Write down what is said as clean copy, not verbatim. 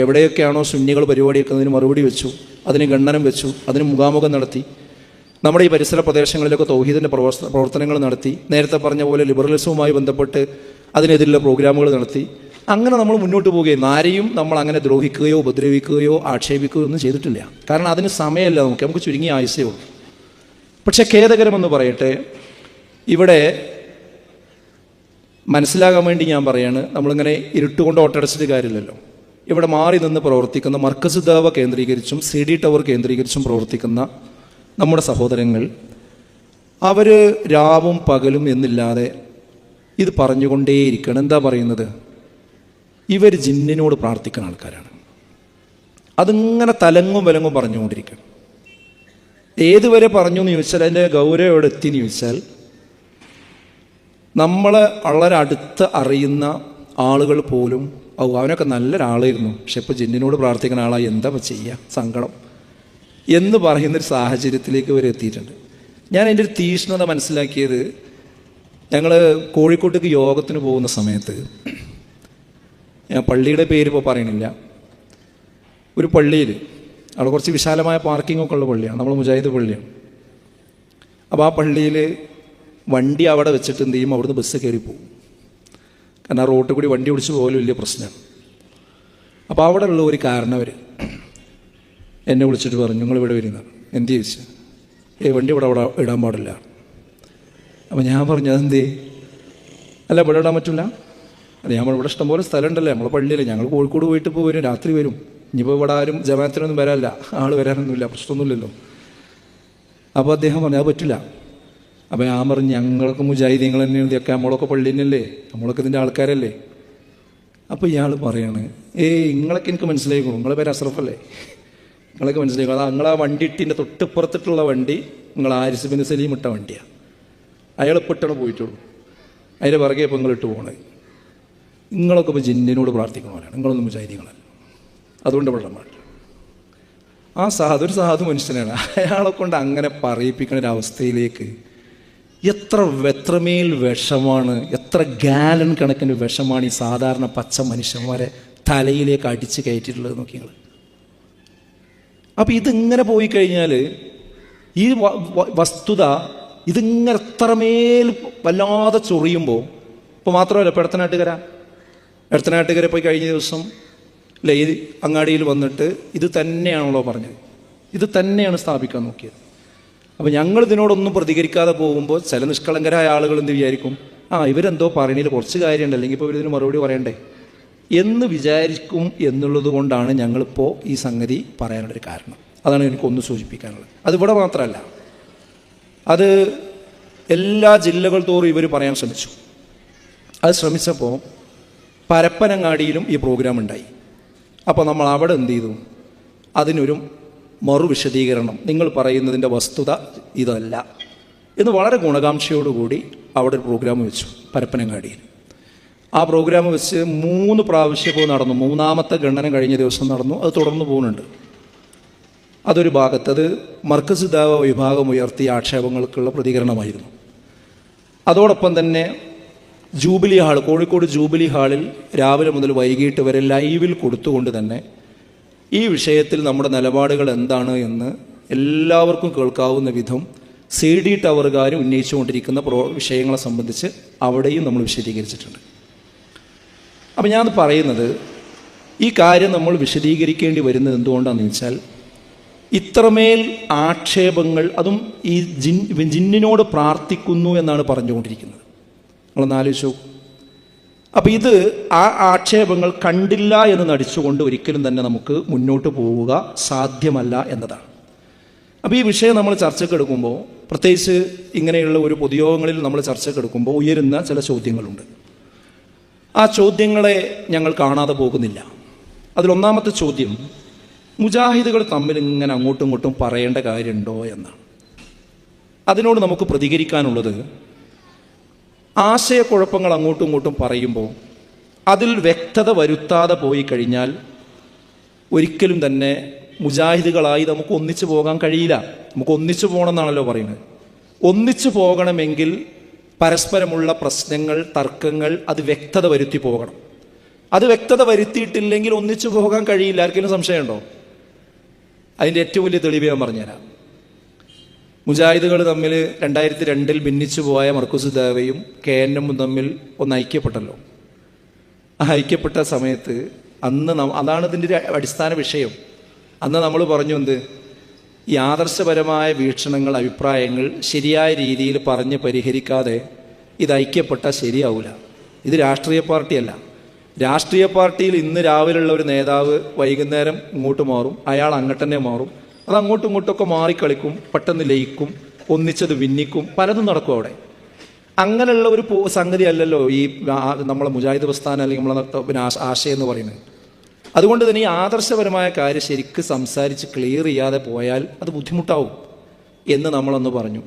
എവിടെയൊക്കെയാണോ സുന്നികൾ പരിപാടി വെക്കുന്നതിന് മറുപടി വെച്ചു, അതിന് ഖണ്ഡനം വെച്ചു, അതിന് മുഖാമുഖം നടത്തി. നമ്മുടെ ഈ പരിസര പ്രദേശങ്ങളിലൊക്കെ തൗഹീദിൻ്റെ പ്രവർത്തനങ്ങൾ നടത്തി. നേരത്തെ പറഞ്ഞ പോലെ ലിബറലിസവുമായി ബന്ധപ്പെട്ട് അതിനെതിരെയുള്ള പ്രോഗ്രാമുകൾ നടത്തി. അങ്ങനെ നമ്മൾ മുന്നോട്ട് പോവുകയായിരുന്നു. ആരെയും നമ്മൾ അങ്ങനെ ദ്രോഹിക്കുകയോ ഉപദ്രവിക്കുകയോ ആക്ഷേപിക്കുകയോ ഒന്നും ചെയ്തിട്ടില്ല. കാരണം അതിന് സമയമല്ല, നമുക്ക് ചുരുങ്ങിയ ആയുസേ ഉള്ളൂ. പക്ഷെ ഖേദകരമെന്ന് പറയട്ടെ, ഇവിടെ മനസ്സിലാകാൻ വേണ്ടി ഞാൻ പറയാണ്, നമ്മളിങ്ങനെ ഇരുട്ടുകൊണ്ട് ഓട്ടടച്ചിട്ട് കാര്യമില്ലല്ലോ. ഇവിടെ മാറി നിന്ന് പ്രവർത്തിക്കുന്ന മർക്കസ് ദഅവ കേന്ദ്രീകരിച്ചും CD ടവർ കേന്ദ്രീകരിച്ചും പ്രവർത്തിക്കുന്ന നമ്മുടെ സഹോദരങ്ങൾ, അവർ രാവും പകലും എന്നില്ലാതെ ഇത് പറഞ്ഞുകൊണ്ടേയിരിക്കണം. എന്താ പറയുന്നത്? ഇവർ ജിന്നിനോട് പ്രാർത്ഥിക്കുന്ന ആൾക്കാരാണ്. അതിങ്ങനെ തലങ്ങും വിലങ്ങും പറഞ്ഞുകൊണ്ടിരിക്കണം. ഏതുവരെ പറഞ്ഞു എന്ന് ചോദിച്ചാൽ, അതിൻ്റെ ഗൗരവം എവിടെ എത്തിയെന്ന് ചോദിച്ചാൽ, നമ്മളെ വളരെ അടുത്ത് അറിയുന്ന ആളുകൾ പോലും അവനൊക്കെ നല്ലൊരാളായിരുന്നു, പക്ഷെ ഇപ്പോൾ ജിന്നിനോട് പ്രാർത്ഥിക്കുന്ന ആളായി, എന്താ ചെയ്യുക, സങ്കടം എന്ന് പറയുന്നൊരു സാഹചര്യത്തിലേക്ക് ഇവർ എത്തിയിട്ടുണ്ട്. ഞാൻ എൻ്റെ ഒരു തീഷ്ണത മനസ്സിലാക്കിയത്, ഞങ്ങൾ കോഴിക്കോട്ടേക്ക് യോഗത്തിന് പോകുന്ന സമയത്ത്, ഞാൻ പള്ളിയുടെ പേര് ഇപ്പോൾ പറയണില്ല, ഒരു പള്ളിയിൽ അവിടെ കുറച്ച് വിശാലമായ പാർക്കിങ്ങൊക്കെ ഉള്ള പള്ളിയാണ്, നമ്മൾ മുജാഹിദ് പള്ളിയാണ്. അപ്പോൾ ആ പള്ളിയിൽ വണ്ടി അവിടെ വെച്ചിട്ട് എന്ത് ചെയ്യും, അവിടുന്ന് ബസ് കയറി പോകും. കാരണം ആ റോട്ടിൽ കൂടി വണ്ടി ഓടിച്ച് പോലും വലിയ പ്രശ്നമാണ്. അപ്പോൾ അവിടെ ഉള്ള ഒരു കാരണവർ എന്നെ വിളിച്ചിട്ട് പറഞ്ഞു, നിങ്ങൾ ഇവിടെ വരുന്നതാണ്. എന്ത് ചോദിച്ചു? വണ്ടി ഇവിടെ ഇടാൻ പാടില്ല. അപ്പോൾ ഞാൻ പറഞ്ഞു, അതെന്തേ? അല്ല, ഇവിടെ ഇടാൻ പറ്റില്ല. അല്ല, നമ്മൾ ഇവിടെ ഇഷ്ടംപോലെ സ്ഥലം ഉണ്ടല്ലേ, നമ്മളെ പള്ളിയില്ലേ, ഞങ്ങൾ കോഴിക്കോട് പോയിട്ട് ഇപ്പോൾ വരും, രാത്രി വരും. ഇനിയിപ്പോൾ ഇവിടെ ആരും ജമാഅത്തിനൊന്നും വരാനില്ല, ആൾ വരാനൊന്നുമില്ല, പ്രശ്നമൊന്നുമില്ലല്ലോ. അപ്പോൾ അദ്ദേഹം പറഞ്ഞു, അത് പറ്റില്ല. അപ്പോൾ ഞാൻ പറഞ്ഞു, ഞങ്ങൾക്ക് മുജാഹിദീങ്ങൾ തന്നെയാണ്, ഇതൊക്കെ നമ്മളൊക്കെ പള്ളി തന്നെയല്ലേ, നമ്മളൊക്കെ ഇതിൻ്റെ ആൾക്കാരല്ലേ. അപ്പോൾ ഇയാൾ പറയാണ്, നിങ്ങളൊക്കെ എനിക്ക് മനസ്സിലായിക്കോളും, നിങ്ങളെ പേര് അസ്രഫല്ലേ, നിങ്ങളൊക്കെ മനസ്സിലായിക്കോളും. അത് നിങ്ങളാ വണ്ടി ഇട്ടിൻ്റെ തൊട്ടിപ്പുറത്തിട്ടുള്ള വണ്ടി നിങ്ങൾ ആരിസ് ബിൻ സലീം ഇട്ട വണ്ടിയാണ്. അയാൾ ഇപ്പോൾ ഇട്ടാണ് പോയിട്ടുള്ളൂ, അതിൻ്റെ പുറകെ ഇപ്പോൾ നിങ്ങൾ ഇട്ട് പോകണേ. നിങ്ങളൊക്കെ ഇപ്പോൾ ജിന്നിനോട് പ്രാർത്ഥിക്കണമല്ലാണ്, നിങ്ങളൊന്നും മുജാഹിദീങ്ങളല്ല, അതുകൊണ്ട് വെള്ളം പാടില്ല. ആ ഒരു സാധു മനുഷ്യനാണ്. അയാളെ കൊണ്ട് അങ്ങനെ പറയിപ്പിക്കുന്ന ഒരവസ്ഥയിലേക്ക് എത്രമേൽ വിഷമാണ്, എത്ര ഗാലൻ കണക്കിന് വിഷമാണ് ഈ സാധാരണ പച്ച മനുഷ്യന്മാരെ തലയിലേക്ക് അടിച്ച് കയറ്റിയിട്ടുള്ളത് നോക്കി നിങ്ങൾ. അപ്പം ഇതിങ്ങനെ പോയി കഴിഞ്ഞാൽ ഈ വസ്തുത ഇതിങ്ങനെ എത്രമേൽ വല്ലാതെ ചൊറിയുമ്പോൾ, ഇപ്പോൾ മാത്രമല്ല, ഇപ്പോൾ എടത്തനാട്ടുകര പോയി കഴിഞ്ഞ ദിവസം അല്ലേ, ഈ അങ്ങാടിയിൽ വന്നിട്ട് ഇത് തന്നെയാണല്ലോ പറഞ്ഞത്, ഇത് തന്നെയാണ് സ്ഥാപിക്കാൻ നോക്കിയത്. അപ്പോൾ ഞങ്ങൾ ഇതിനോടൊന്നും പ്രതികരിക്കാതെ പോകുമ്പോൾ ചില നിഷ്കളങ്കരായ ആളുകൾ എന്ത് വിചാരിക്കും, ഇവരെന്തോ പറയുന്നതിൽ കുറച്ച് കാര്യമുണ്ട്, അല്ലെങ്കിൽ ഇപ്പോൾ ഇവരിതിന് മറുപടി പറയണ്ടേ എന്ന് വിചാരിക്കും എന്നുള്ളത് കൊണ്ടാണ് ഞങ്ങളിപ്പോൾ ഈ സംഗതി പറയാനുള്ളൊരു കാരണം. അതാണ് എനിക്കൊന്ന് സൂചിപ്പിക്കാനുള്ളത്. അതിവിടെ മാത്രമല്ല, അത് എല്ലാ ജില്ലകൾ തോറും ഇവർ പറയാൻ ശ്രമിച്ചു. അത് ശ്രമിച്ചപ്പോൾ പരപ്പനങ്ങാടിയിലും ഈ പ്രോഗ്രാം ഉണ്ടായി. അപ്പോൾ നമ്മൾ അവിടെ എന്ത് ചെയ്തു, അതിനൊരു മറുവിശദീകരണം, നിങ്ങൾ പറയുന്നതിൻ്റെ വസ്തുത ഇതല്ല എന്ന് വളരെ ഗുണകാംക്ഷയോടുകൂടി അവിടെ ഒരു പ്രോഗ്രാം വെച്ചു പരപ്പനങ്ങാടിയിൽ. ആ പ്രോഗ്രാം വെച്ച് 3 പ്രാവശ്യപ്പോൾ നടന്നു. 3ാമത്തെ ഖണ്ഡനം കഴിഞ്ഞ ദിവസം നടന്നു. അത് തുടർന്ന് പോകുന്നുണ്ട്. അതൊരു ഭാഗത്ത് അത് മർക്കസ് ദഅവ വിഭാഗം ഉയർത്തിയ ആക്ഷേപങ്ങൾക്കുള്ള പ്രതികരണമായിരുന്നു. അതോടൊപ്പം തന്നെ ജൂബിലി ഹാൾ, കോഴിക്കോട് ജൂബിലി ഹാളിൽ രാവിലെ മുതൽ വൈകിട്ട് വരെ ലൈവിൽ കൊടുത്തുകൊണ്ട് തന്നെ ഈ വിഷയത്തിൽ നമ്മുടെ നിലപാടുകൾ എന്താണ് എന്ന് എല്ലാവർക്കും കേൾക്കാവുന്ന വിധം CD ടവറുകാരും ഉന്നയിച്ചുകൊണ്ടിരിക്കുന്ന വിഷയങ്ങളെ സംബന്ധിച്ച് അവിടെയും നമ്മൾ വിശദീകരിച്ചിട്ടുണ്ട്. അപ്പം ഞാൻ പറയുന്നത്, ഈ കാര്യം നമ്മൾ വിശദീകരിക്കേണ്ടി വരുന്നത് എന്തുകൊണ്ടാണെന്ന് വെച്ചാൽ, ഇത്രമേൽ ആക്ഷേപങ്ങൾ, അതും ഈ ജിന്നിനോട് പ്രാർത്ഥിക്കുന്നു എന്നാണ് പറഞ്ഞുകൊണ്ടിരിക്കുന്നത്. നിങ്ങളൊന്ന് ആലോചിച്ചു. അപ്പോൾ ഇത് ആ ആക്ഷേപങ്ങൾ കണ്ടില്ല എന്ന് നടിച്ചുകൊണ്ട് ഒരിക്കലും തന്നെ നമുക്ക് മുന്നോട്ട് പോവുക സാധ്യമല്ല എന്നതാണ്. അപ്പോൾ ഈ വിഷയം നമ്മൾ ചർച്ചയ്ക്കെടുക്കുമ്പോൾ, പ്രത്യേകിച്ച് ഇങ്ങനെയുള്ള ഒരു പൊതുയോഗങ്ങളിൽ നമ്മൾ ചർച്ചയ്ക്കെടുക്കുമ്പോൾ ഉയരുന്ന ചില ചോദ്യങ്ങളുണ്ട്. ആ ചോദ്യങ്ങളെ ഞങ്ങൾ കാണാതെ പോകുന്നില്ല. അതിലൊന്നാമത്തെ ചോദ്യം, മുജാഹിദുകൾ തമ്മിൽ ഇങ്ങനെ അങ്ങോട്ടും ഇങ്ങോട്ടും പറയേണ്ട കാര്യമുണ്ടോ എന്നാണ്. അതിനോട് നമുക്ക് പ്രതികരിക്കാനുള്ളത്, ആശയക്കുഴപ്പങ്ങൾ അങ്ങോട്ടും ഇങ്ങോട്ടും പറയുമ്പോൾ അതിൽ വ്യക്തത വരുത്താതെ പോയി കഴിഞ്ഞാൽ ഒരിക്കലും തന്നെ മുജാഹിദുകളായി നമുക്ക് ഒന്നിച്ചു പോകാൻ കഴിയില്ല. നമുക്ക് ഒന്നിച്ചു പോകണമെന്നാണല്ലോ പറയുന്നത്. ഒന്നിച്ചു പോകണമെങ്കിൽ പരസ്പരമുള്ള പ്രശ്നങ്ങൾ, തർക്കങ്ങൾ അത് വ്യക്തത വരുത്തി പോകണം. അത് വ്യക്തത വരുത്തിയിട്ടില്ലെങ്കിൽ ഒന്നിച്ചു പോകാൻ കഴിയില്ല. ആർക്കെങ്കിലും സംശയമുണ്ടോ? അതിൻ്റെ ഏറ്റവും വലിയ തെളിവ് ഞാൻ പറഞ്ഞുതരാം. മുജാഹിദുകൾ തമ്മിൽ 2002 ഭിന്നിച്ചു പോയ മർക്കൂസ് ദേവയും KNM തമ്മിൽ ഒന്ന് ഐക്യപ്പെട്ടല്ലോ. ആ ഐക്യപ്പെട്ട സമയത്ത് അന്ന് അതാണ് ഇതിൻ്റെ അടിസ്ഥാന വിഷയം. അന്ന് നമ്മൾ പറഞ്ഞു എന്ത്, ഈ ആദർശപരമായ വീക്ഷണങ്ങൾ, അഭിപ്രായങ്ങൾ ശരിയായ രീതിയിൽ പറഞ്ഞ് പരിഹരിക്കാതെ ഇത് ഐക്യപ്പെട്ടാൽ ശരിയാവില്ല. ഇത് രാഷ്ട്രീയ പാർട്ടിയല്ല. രാഷ്ട്രീയ പാർട്ടിയിൽ ഇന്ന് രാവിലെയുള്ള ഒരു നേതാവ് വൈകുന്നേരം ഇങ്ങോട്ട് മാറും, അയാൾ അങ്ങോട്ട് തന്നെ മാറും. അത് അങ്ങോട്ടും ഇങ്ങോട്ടൊക്കെ മാറിക്കളിക്കും, പെട്ടെന്ന് ലയിക്കും, ഒന്നിച്ചത് ഭിന്നിക്കും, പലതും നടക്കും അവിടെ. അങ്ങനെയുള്ള ഒരു സംഗതി അല്ലല്ലോ ഈ നമ്മളെ മുജാഹിദ് പ്രസ്ഥാനം അല്ലെങ്കിൽ നമ്മളെ ആശയം എന്ന് പറയുന്നത്. അതുകൊണ്ട് തന്നെ ഈ ആദർശപരമായ കാര്യം ശരിക്ക് സംസാരിച്ച് ക്ലിയർ ചെയ്യാതെ പോയാൽ അത് ബുദ്ധിമുട്ടാവും എന്ന് നമ്മളൊന്ന് പറഞ്ഞു.